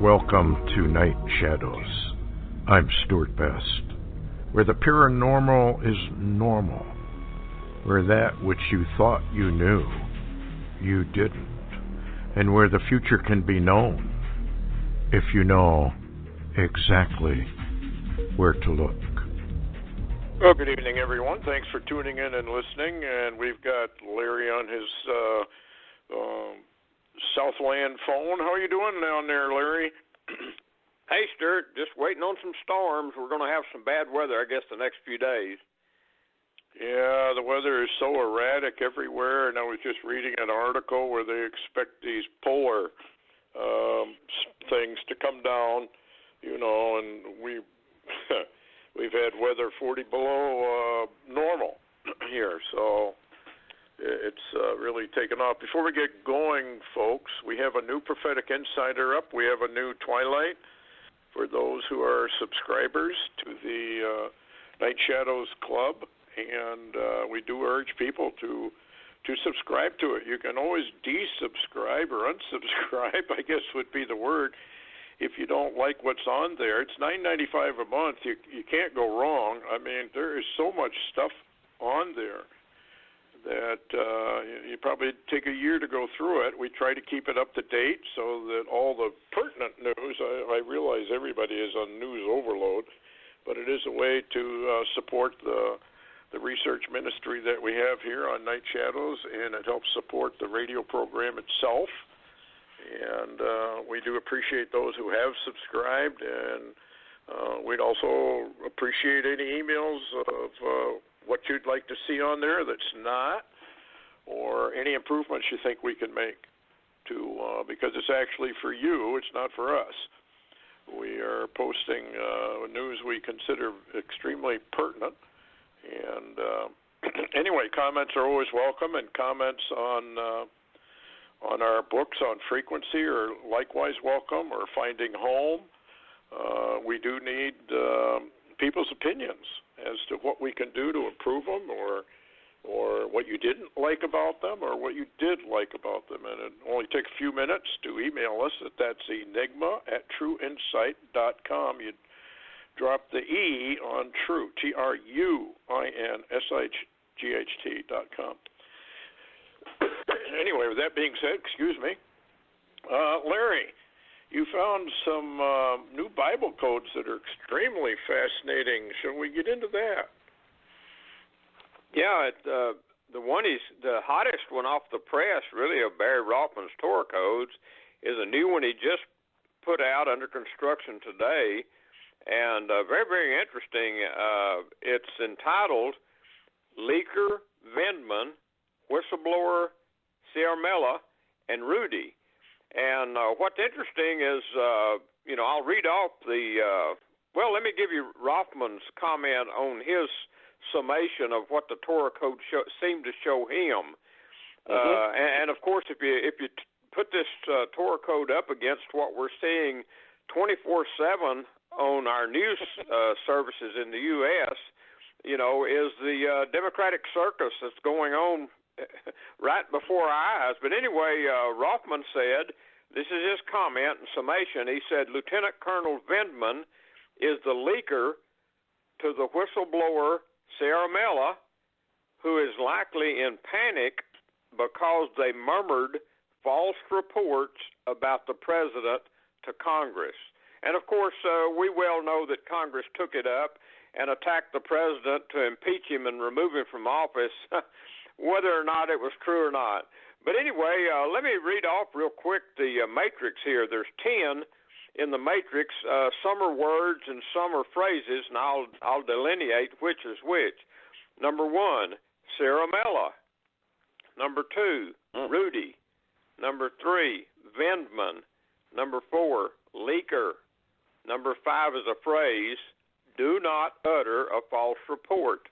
Welcome to Night Shadows. I'm Stewart Best, where the paranormal is normal, where that which you thought you knew, you didn't, and where the future can be known if you know exactly where to look. Well, good evening, everyone. Thanks for tuning in and listening. And we've got Larry on his Southland phone. How are you doing down there, Larry? Hey, Stewart, just waiting on some storms. We're going to have some bad weather, I guess, the next few days. Yeah, the weather is so erratic everywhere, and I was just reading an article where they expect these polar things to come down, and we've had weather 40 below normal here, so it's really taken off. Before we get going, folks, we have a new Prophetic Insider up. We have a new Twilight for those who are subscribers to the Night Shadows Club, and we do urge people to subscribe to it. You can always desubscribe or unsubscribe, I guess would be the word, if you don't like what's on there. It's $9.95 a month. You can't go wrong. I mean, there is so much stuff on there that you probably take a year to go through it. We try to keep it up to date so that all the pertinent news, I realize everybody is on news overload, but it is a way to support the research ministry that we have here on Night Shadows, and it helps support the radio program itself. And we do appreciate those who have subscribed, and we'd also appreciate any emails of what you'd like to see on there that's not, or any improvements you think we can make to, because it's actually for you, it's not for us. We are posting news we consider extremely pertinent, and anyway, comments are always welcome, and comments on our books on frequency are likewise welcome, or Finding Home. We do need people's opinions as to what we can do to improve them, or what you didn't like about them, or what you did like about them. And it only takes a few minutes to email us. That's enigma@trueinsight.com. You drop the E on true, TRUINSIGHT.com. Anyway, with that being said, excuse me, Larry, you found some new Bible codes that are extremely fascinating. Shall we get into that? Yeah, the hottest one off the press, really, of Barry Rothman's Torah codes, is a new one he just put out under construction today, and very, very interesting. It's entitled Leaker, Vindman, Whistleblower, Ciarmella, and Rudy. And what's interesting is, I'll read off let me give you Rothman's comment on his summation of what the Torah code seemed to show him. And of course, if you put this Torah code up against what we're seeing 24/7 on our news services in the U.S., is the Democratic circus that's going on right before our eyes. But anyway, Rothman said, this is his comment and summation, he said, Lieutenant Colonel Vindman is the leaker to the whistleblower Ciarmella, who is likely in panic because they murmured false reports about the president to Congress. And of course, we well know that Congress took it up and attacked the president to impeach him and remove him from office, whether or not it was true or not. But anyway, let me read off real quick the matrix here. There's 10 in the matrix. Some are words and some are phrases, and I'll delineate which is which. Number 1, Ciarmella. Number 2, Rudy. Number 3, Vindman. Number 4, leaker. Number 5 is a phrase, do not utter a false report.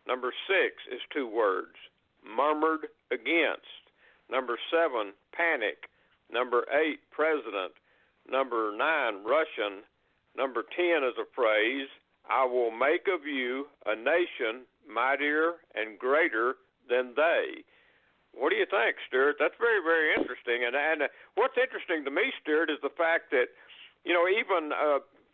Number 6 is 2 words, murmured against. Number 7, panic. Number 8, president. Number 9, Russian. Number 10 is a phrase, I will make of you a nation mightier and greater than they. What do you think, Stewart? That's very, very interesting. And what's interesting to me, Stewart, is the fact that even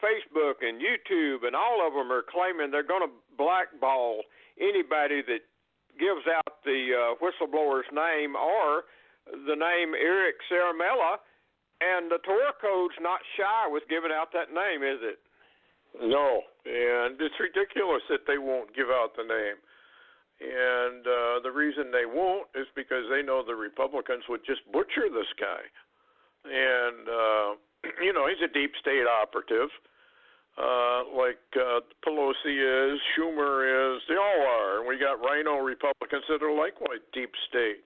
Facebook and YouTube and all of them are claiming they're going to blackball anybody that gives out the whistleblower's name or the name Eric Ciaramella, and the Torah Code's not shy with giving out that name, is it? No, and it's ridiculous that they won't give out the name. And the reason they won't is because they know the Republicans would just butcher this guy. And, he's a deep state operative, like Pelosi is, Schumer is, they all are. And we got rhino Republicans that are likewise deep state.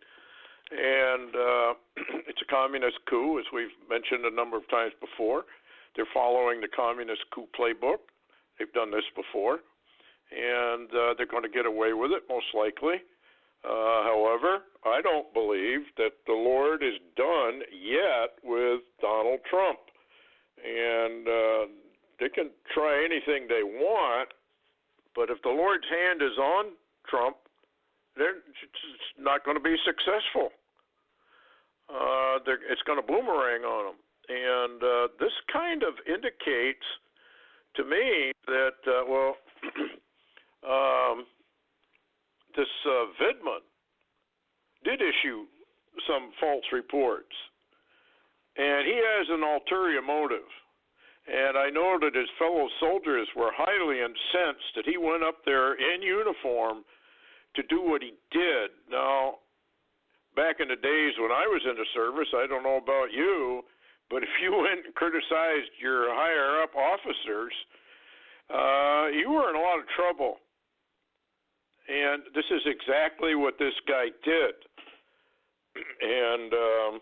And it's a communist coup, as we've mentioned a number of times before. They're following the communist coup playbook. They've done this before. And they're going to get away with it, most likely. However, I don't believe that the Lord is done yet with Donald Trump. And they can try anything they want, but if the Lord's hand is on Trump, it's not going to be successful. It's going to boomerang on them. And this kind of indicates to me that, this Vidman did issue some false reports, and he has an ulterior motive. And I know that his fellow soldiers were highly incensed that he went up there in uniform to do what he did. Now, back in the days when I was in the service, I don't know about you, but if you went and criticized your higher-up officers, you were in a lot of trouble. And this is exactly what this guy did. And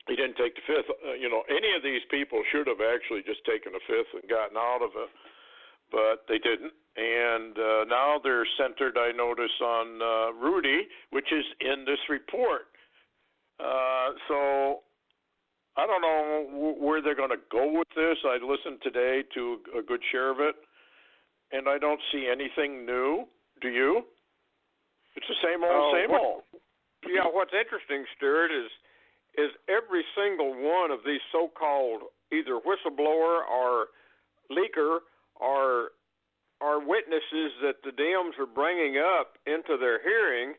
he didn't take the fifth. Any of these people should have actually just taken the fifth and gotten out of it, but they didn't. And now they're centered, I notice, on Rudy, which is in this report. So I don't know where they're going to go with this. I listened today to a good share of it, and I don't see anything new. Do you? It's the same old. Yeah, what's interesting, Stewart, is every single one of these so-called either whistleblower or leaker or witnesses that the Dems are bringing up into their hearing,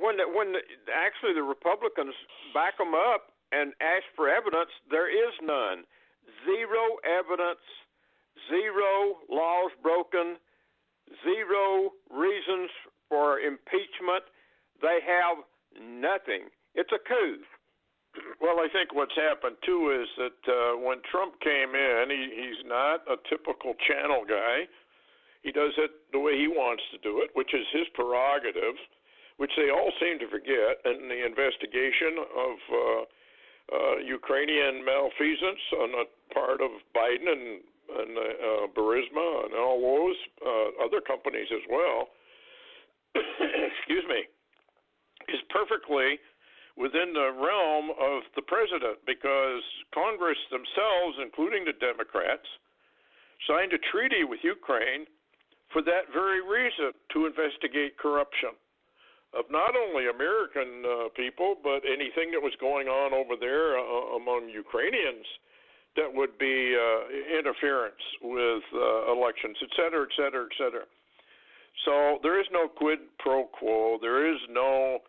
when actually the Republicans back them up and ask for evidence, there is none. Zero evidence, zero laws broken, zero reasons for impeachment. They have nothing. It's a coup. Well, I think what's happened, too, is that when Trump came in, he's not a typical channel guy. He does it the way he wants to do it, which is his prerogative, which they all seem to forget in the investigation of Ukrainian malfeasance on the part of Biden and Burisma and all those other companies as well, excuse me, is perfectly within the realm of the president, because Congress themselves, including the Democrats, signed a treaty with Ukraine for that very reason, to investigate corruption of not only American people, but anything that was going on over there among Ukrainians that would be interference with elections, et cetera, et cetera, et cetera. So there is no quid pro quo. There is no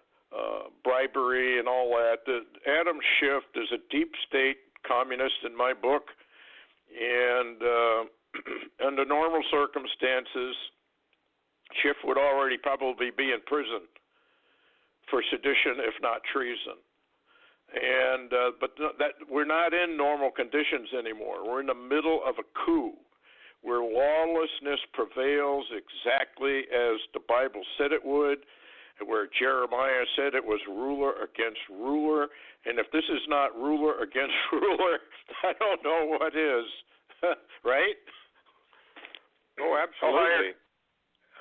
bribery and all that. Adam Schiff is a deep state communist in my book, and under normal circumstances, Schiff would already probably be in prison for sedition, if not treason. And but that we're not in normal conditions anymore. We're in the middle of a coup where lawlessness prevails exactly as the Bible said it would, and where Jeremiah said it was ruler against ruler. And if this is not ruler against ruler, I don't know what is. Right? Oh, absolutely.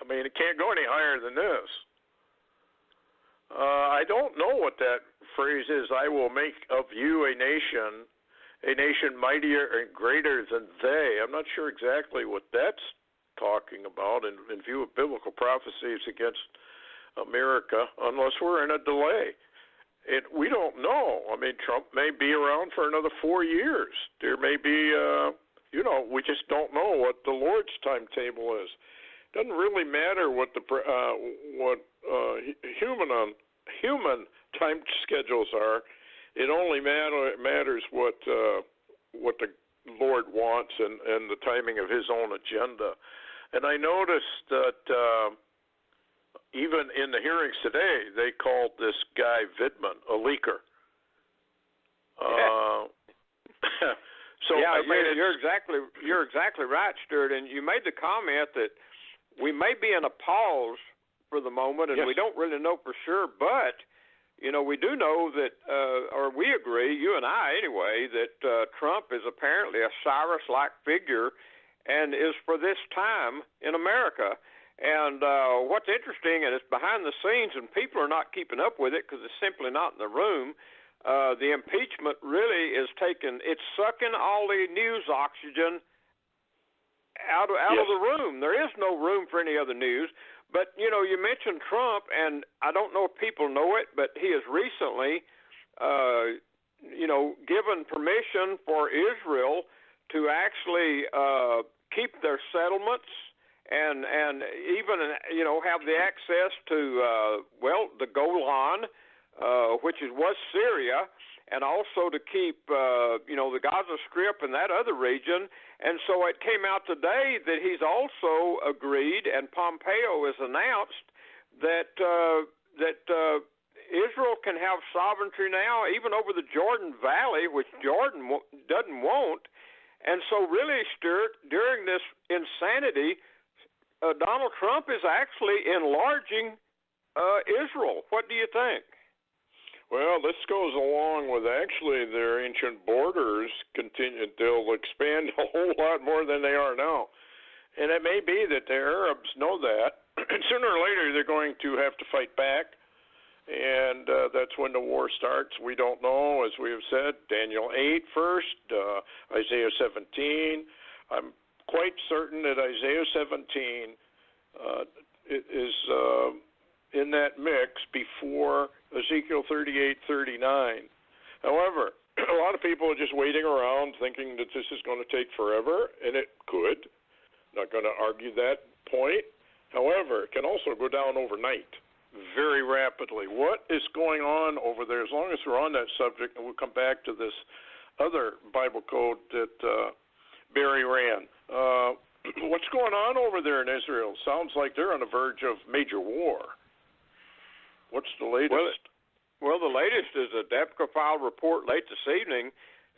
I mean, it can't go any higher than this. I don't know what that phrase is. I will make of you a nation mightier and greater than they. I'm not sure exactly what that's talking about in view of biblical prophecies against America, unless we're in a delay. we don't know. I mean, Trump may be around for another 4 years. There may be, we just don't know what the Lord's timetable is. Doesn't really matter what the human time schedules are. It only matters what the Lord wants and the timing of His own agenda. And I noticed that even in the hearings today, they called this guy Vidman a leaker. So yeah, I mean, you're exactly right, Stewart. And you made the comment that we may be in a pause for the moment, and yes. we don't really know for sure, but we do know that, or we agree, you and I anyway, that Trump is apparently a Cyrus-like figure and is for this time in America. And what's interesting, and it's behind the scenes, and people are not keeping up with it because it's simply not in the room, the impeachment really is it's sucking all the news oxygen out yes. of the room. There is no room for any other news. But, you mentioned Trump, and I don't know if people know it, but he has recently, given permission for Israel to actually keep their settlements and even, have the access to, the Golan, which was Syria, and also to keep, the Gaza Strip and that other region. And so it came out today that he's also agreed, and Pompeo has announced that Israel can have sovereignty now, even over the Jordan Valley, which Jordan doesn't want. And so really, Stewart, during this insanity, Donald Trump is actually enlarging Israel. What do you think? Well, this goes along with actually their ancient borders continue. They'll expand a whole lot more than they are now. And it may be that the Arabs know that. And sooner or later they're going to have to fight back. And that's when the war starts. We don't know, as we have said. Daniel 8 first, Isaiah 17. I'm quite certain that Isaiah 17 is in that mix before Ezekiel 38:39. However, a lot of people are just waiting around thinking that this is going to take forever, and it could. Not going to argue that point. However, it can also go down overnight, very rapidly. What is going on over there, as long as we're on that subject, and we'll come back to this other Bible code that Barry ran. What's going on over there in Israel? Sounds like they're on the verge of major war. What's the latest? Well, the latest is a DEPCA filed report late this evening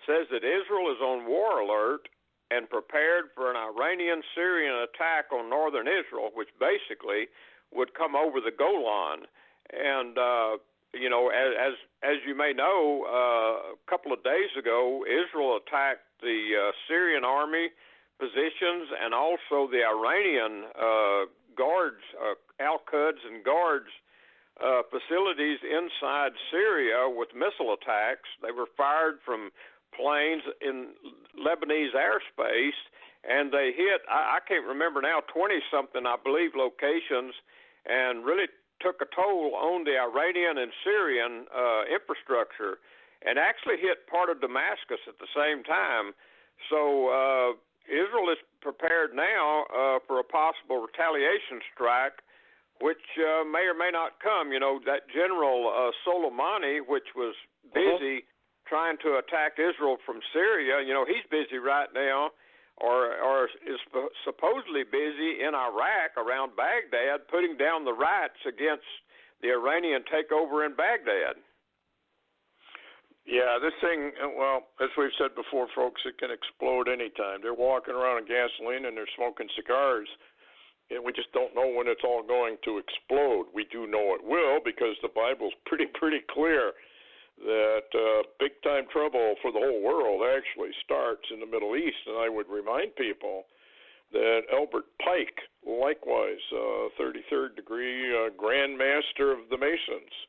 says that Israel is on war alert and prepared for an Iranian-Syrian attack on northern Israel, which basically would come over the Golan. And, as you may know, a couple of days ago, Israel attacked the Syrian army positions and also the Iranian guards, Al-Quds and guards, facilities inside Syria with missile attacks. They were fired from planes in Lebanese airspace, and they hit, I can't remember now, 20-something, I believe, locations, and really took a toll on the Iranian and Syrian infrastructure, and actually hit part of Damascus at the same time. So Israel is prepared now for a possible retaliation strike, which may or may not come. That General Soleimani, which was busy trying to attack Israel from Syria, he's busy right now, or is supposedly busy in Iraq around Baghdad, putting down the riots against the Iranian takeover in Baghdad. Yeah, this thing, well, as we've said before, folks, it can explode anytime. They're walking around in gasoline and they're smoking cigars. And we just don't know when it's all going to explode. We do know it will because the Bible's pretty clear that big-time trouble for the whole world actually starts in the Middle East. And I would remind people that Albert Pike, likewise 33rd degree Grand Master of the Masons,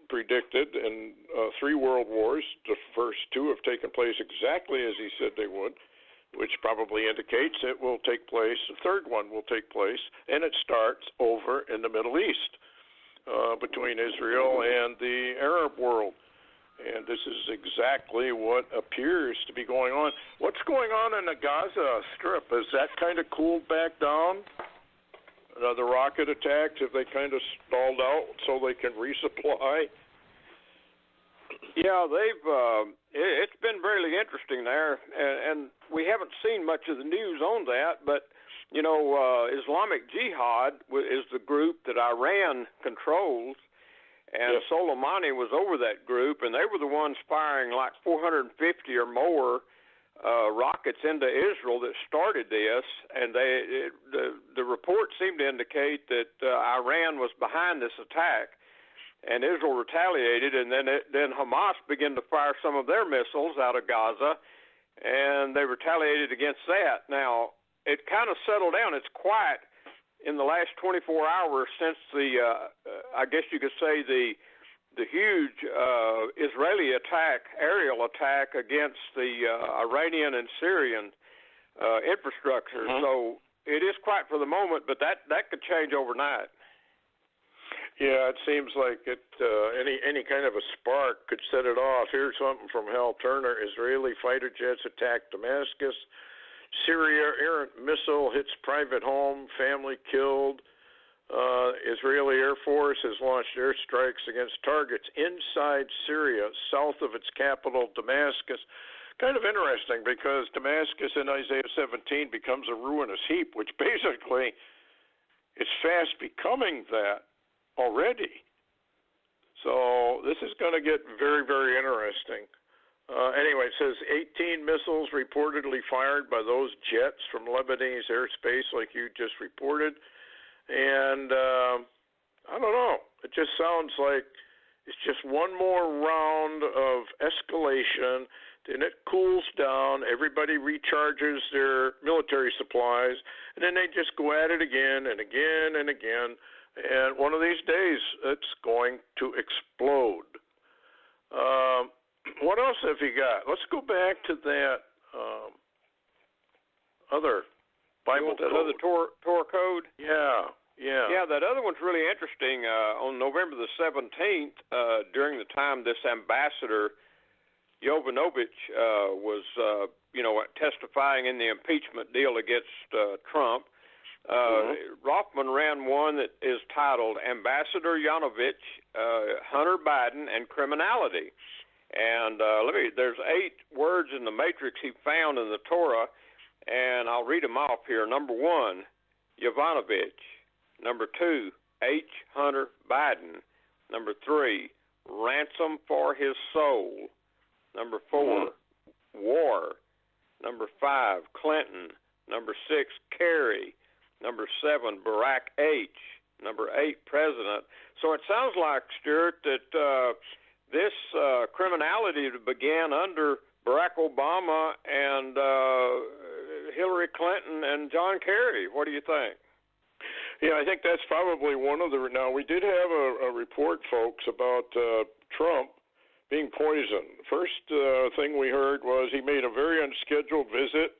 predicted in 3 world wars. The first 2 have taken place exactly as he said they would, which probably indicates it will take place, the third one will take place, and it starts over in the Middle East. between Israel and the Arab world. And this is exactly what appears to be going on. What's going on in the Gaza Strip? Has that kind of cooled back down? The rocket attacks, have they kind of stalled out so they can resupply? Yeah, it's been really interesting there, and we haven't seen much of the news on that, but, you know, Islamic Jihad is the group that Iran controls, and yes. Soleimani was over that group, and they were the ones firing like 450 or more rockets into Israel that started this, and the report seemed to indicate that Iran was behind this attack, and Israel retaliated, and then Hamas began to fire some of their missiles out of Gaza, and they retaliated against that. Now, it kind of settled down. It's quiet in the last 24 hours since I guess you could say the huge Israeli aerial attack against the Iranian and Syrian infrastructure. Mm-hmm. So it is quiet for the moment, but that could change overnight. Yeah, it seems like any kind of a spark could set it off. Here's something from Hal Turner. Israeli fighter jets attack Damascus. Syria errant missile hits private home, family killed. Israeli Air Force has launched airstrikes against targets inside Syria, south of its capital, Damascus. Kind of interesting because Damascus in Isaiah 17 becomes a ruinous heap, which basically is fast becoming that already. So this is going to get very, very interesting. Anyway, it says 18 missiles reportedly fired by those jets from Lebanese airspace, like you just reported. And I don't know. It just sounds like it's just one more round of escalation. Then it cools down. Everybody recharges their military supplies. And then they just go at it again and again and again. And one of these days, it's going to explode. What else have you got? Let's go back to that other Bible code. That other Torah code? Yeah. Yeah, that other one's really interesting. On November the 17th, during the time this ambassador, Yovanovitch, was, testifying in the impeachment deal against Trump, Rothman ran one that is titled Ambassador Yovanovitch, Hunter Biden, and Criminality. And there's 8 words in the matrix he found in the Torah, and I'll read them off here. Number 1, Yovanovitch. Number 2, H. Hunter Biden. Number 3, ransom for his soul. Number 4, war. Number 5, Clinton. Number 6, Kerry. Number 7, Barack H. Number 8, President. So it sounds like, Stewart, that this criminality began under Barack Obama and Hillary Clinton and John Kerry. What do you think? Yeah, I think that's probably one of the... Now, we did have a report, folks, about Trump being poisoned. First thing we heard was he made a very unscheduled visit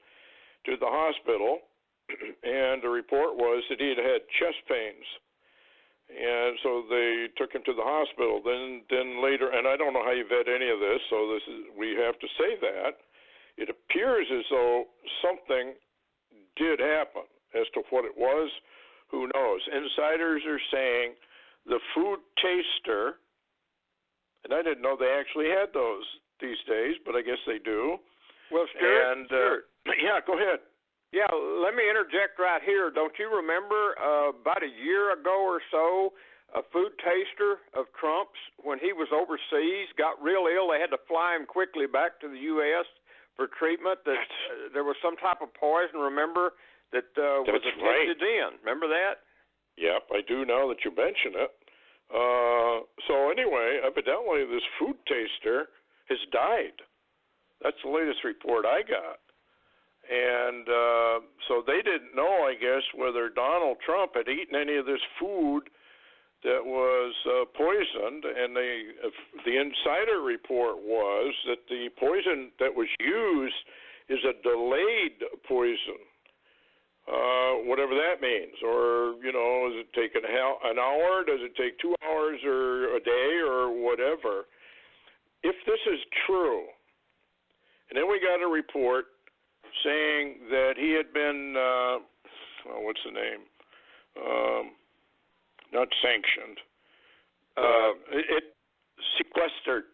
to the hospital, and the report was that he had chest pains. And so they took him to the hospital. Then later, and I don't know how you vet any of this, so we have to say that. It appears as though something did happen. As to what it was, who knows? Insiders are saying the food taster, and I didn't know they actually had those these days, but I guess they do. Well, Stewart. Yeah, go ahead. Yeah, let me interject right here. Don't you remember about a year ago or so, a food taster of Trump's, when he was overseas, got real ill? They had to fly him quickly back to the U.S. for treatment. There was some type of poison, remember, that was attempted in. Remember that? Yep, I do now that you mention it. So anyway, evidently this food taster has died. That's the latest report I got. And so they didn't know, I guess, whether Donald Trump had eaten any of this food that was poisoned. And the insider report was that the poison that was used is a delayed poison. whatever that means. Or, does it take an hour? Does it take 2 hours or a day or whatever? If this is true, and then we got a report saying that he had been, what's the name? Not sanctioned. It sequestered.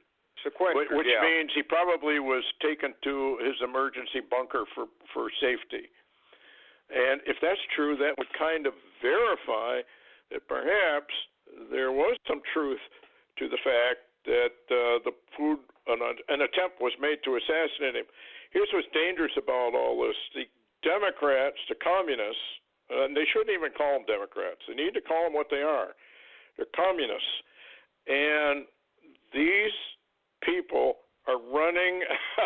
Which means he probably was taken to his emergency bunker for safety. And if that's true, that would kind of verify that perhaps there was some truth to the fact that an attempt was made to assassinate him. Here's what's dangerous about all this. The Democrats, the communists, and they shouldn't even call them Democrats. They need to call them what they are. They're communists. And these people are running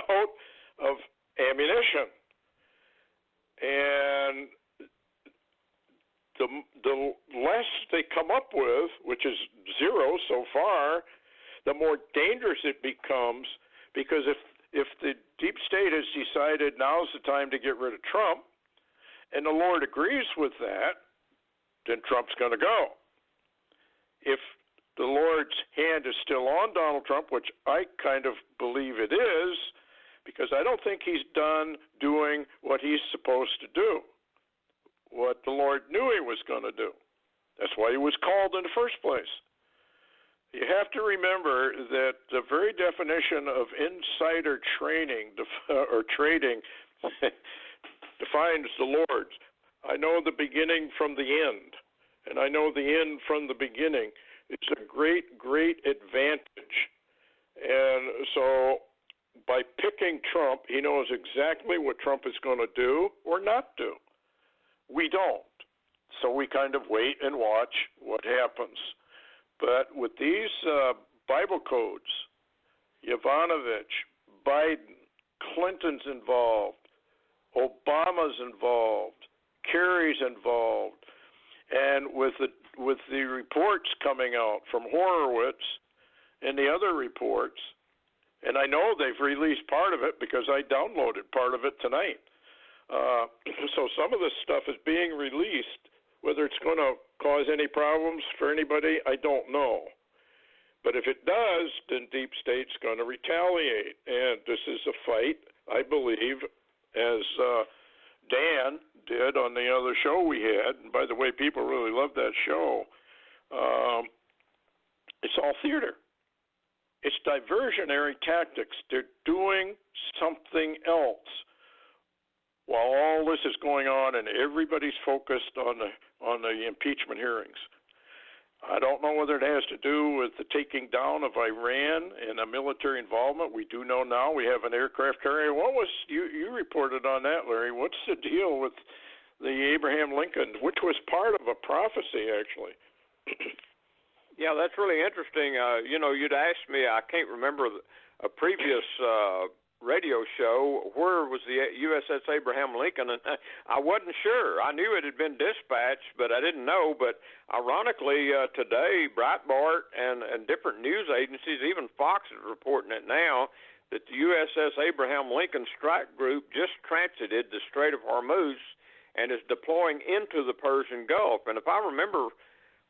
out of ammunition. And the less they come up with, which is zero so far, the more dangerous it becomes, because if the deep state has decided now's the time to get rid of Trump, and the Lord agrees with that, then Trump's going to go. If the Lord's hand is still on Donald Trump, which I kind of believe it is, because I don't think he's done doing what he's supposed to do, what the Lord knew he was going to do. That's why he was called in the first place. You have to remember that the very definition of insider trading defines the Lord's. I know the beginning from the end, and I know the end from the beginning. It's a great, great advantage. And so by picking Trump, he knows exactly what Trump is going to do or not do. We don't. So we kind of wait and watch what happens. But with these Bible codes, Yovanovitch, Biden, Clinton's involved, Obama's involved, Kerry's involved, and with the reports coming out from Horowitz and the other reports, and I know they've released part of it because I downloaded part of it tonight. So some of this stuff is being released. Whether it's going to cause any problems for anybody, I don't know. But if it does, then Deep State's going to retaliate. And this is a fight, I believe, as Dan did on the other show we had. And by the way, people really love that show. It's all theater. It's diversionary tactics. They're doing something else while all this is going on, and everybody's focused on the impeachment hearings. I don't know whether it has to do with the taking down of Iran and a military involvement. We do know now we have an aircraft carrier. What was you reported on that, Larry? What's the deal with the Abraham Lincoln, which was part of a prophecy, actually? Yeah, that's really interesting. You'd asked me, I can't remember a previous radio show, where was the USS Abraham Lincoln, and I wasn't sure. I knew it had been dispatched, but I didn't know. But ironically, today, Breitbart and different news agencies, even Fox is reporting it now, that the USS Abraham Lincoln strike group just transited the Strait of Hormuz and is deploying into the Persian Gulf. And if I remember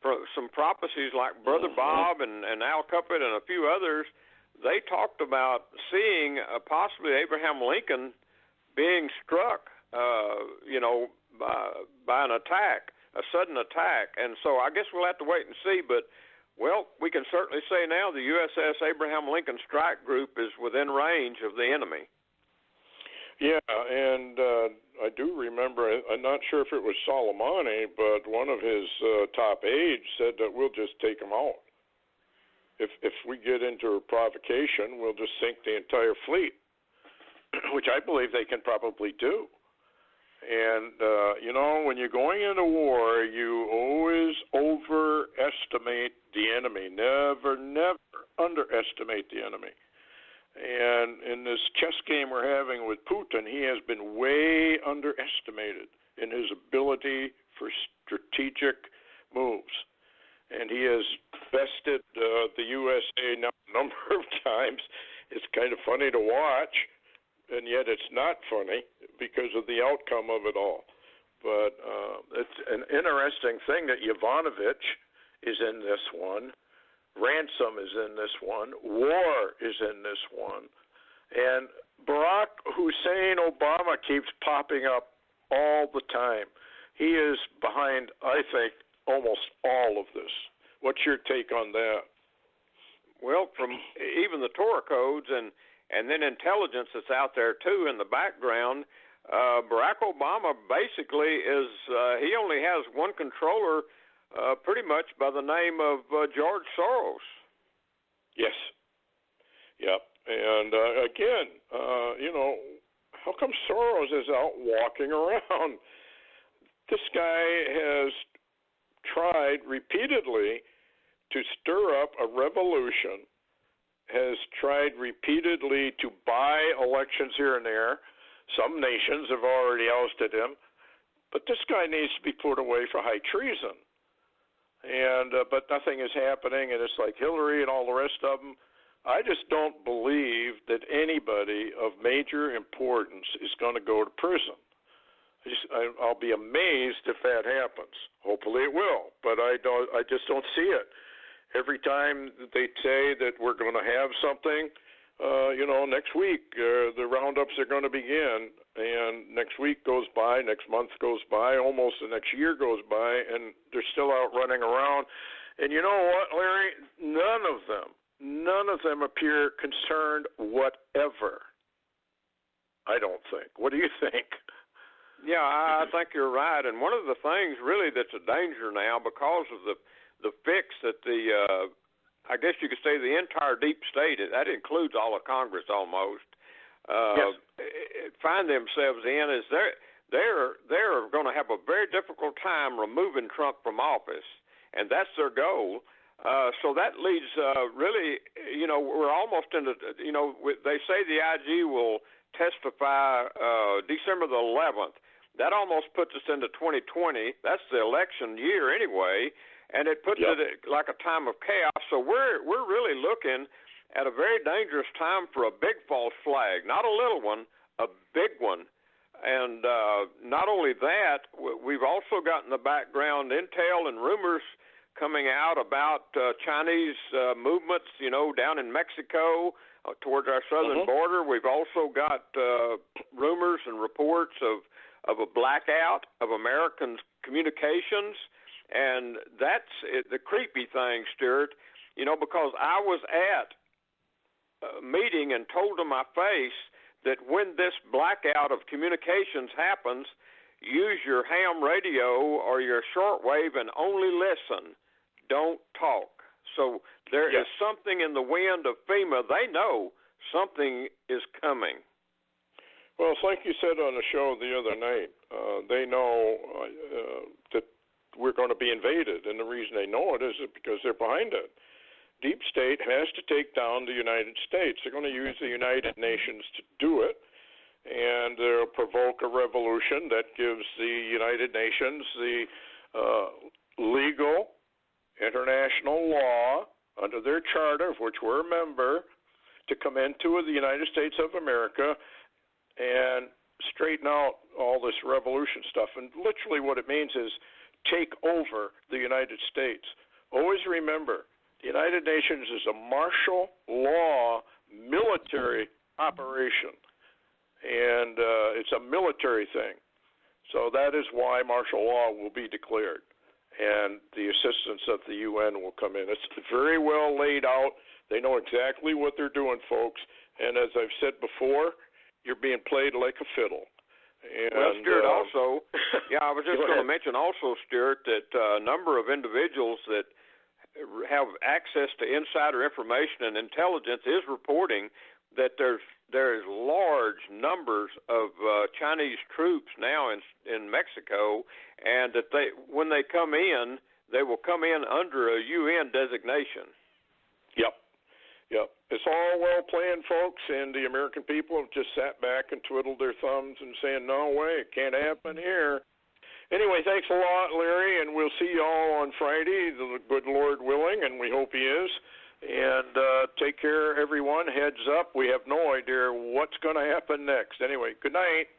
from some prophecies like Brother Bob and Al Cuppet and a few others, they talked about seeing possibly Abraham Lincoln being struck, by an attack, a sudden attack. And so I guess we'll have to wait and see. But, well, we can certainly say now the USS Abraham Lincoln strike group is within range of the enemy. Yeah, and I do remember, I'm not sure if it was Soleimani, but one of his top aides said that we'll just take him out. If we get into a provocation, we'll just sink the entire fleet, which I believe they can probably do. And, when you're going into war, you always overestimate the enemy. Never underestimate the enemy. And in this chess game we're having with Putin, he has been way underestimated in his ability for strategic moves. And he has bested the USA a number of times. It's kind of funny to watch, and yet it's not funny because of the outcome of it all. but it's an interesting thing that Yovanovitch is in this one, ransom is in this one, war is in this one, and Barack Hussein Obama keeps popping up all the time. He is behind, I think, almost all of this. What's your take on that? Well, from even the Torah codes and then intelligence that's out there too in the background, Barack Obama basically is he only has one controller, pretty much by the name of George Soros. Yes. Yep. And again, how come Soros is out walking around? This guy has tried repeatedly to stir up a revolution, has tried repeatedly to buy elections here and there. Some nations have already ousted him, but this guy needs to be put away for high treason. And but nothing is happening, and it's like Hillary and all the rest of them. I just don't believe that anybody of major importance is going to go to prison. I'll be amazed if that happens. Hopefully it will, but I just don't see it. Every time they say that we're going to have something, next week the roundups are going to begin, and next week goes by, next month goes by, almost the next year goes by, and they're still out running around. And you know what, Larry? None of them appear concerned whatever. I don't think. What do you think? Yeah, I think you're right. And one of the things really that's a danger now because of the fix that I guess you could say the entire deep state, that includes all of Congress almost, yes. find themselves in is they're going to have a very difficult time removing Trump from office, and that's their goal. So that leads really, we're almost into, they say the IG will testify December the 11th. That almost puts us into 2020. That's the election year anyway, and it puts it like a time of chaos. So we're really looking at a very dangerous time for a big false flag, not a little one, a big one. And not only that, we've also got in the background intel and rumors coming out about Chinese movements, down in Mexico towards our southern border. We've also got rumors and reports of a blackout of American communications, and that's the creepy thing, Stewart, because I was at a meeting and told to my face that when this blackout of communications happens, use your ham radio or your shortwave and only listen. Don't talk. So there is something in the wind of FEMA. They know something is coming. Well, it's like you said on the show the other night. They know that we're going to be invaded, and the reason they know it is because they're behind it. Deep State has to take down the United States. They're going to use the United Nations to do it, and they'll provoke a revolution that gives the United Nations the legal international law under their charter, of which we're a member, to come into the United States of America and straighten out all this revolution stuff. And literally what it means is take over the United States. Always remember, the United Nations is a martial law military operation, and it's a military thing. So that is why martial law will be declared, and the assistance of the UN will come in. It's very well laid out. They know exactly what they're doing, folks. And as I've said before, you're being played like a fiddle. And, well, Stewart, also, I was just going to mention also, Stewart, that a number of individuals that have access to insider information and intelligence is reporting that there's large numbers of Chinese troops now in Mexico, and that when they come in, they will come in under a UN designation. Yep. It's all well planned, folks, and the American people have just sat back and twiddled their thumbs and saying, no way, it can't happen here. Anyway, thanks a lot, Larry, and we'll see you all on Friday, the good Lord willing, and we hope he is. And take care, everyone. Heads up. We have no idea what's going to happen next. Anyway, good night.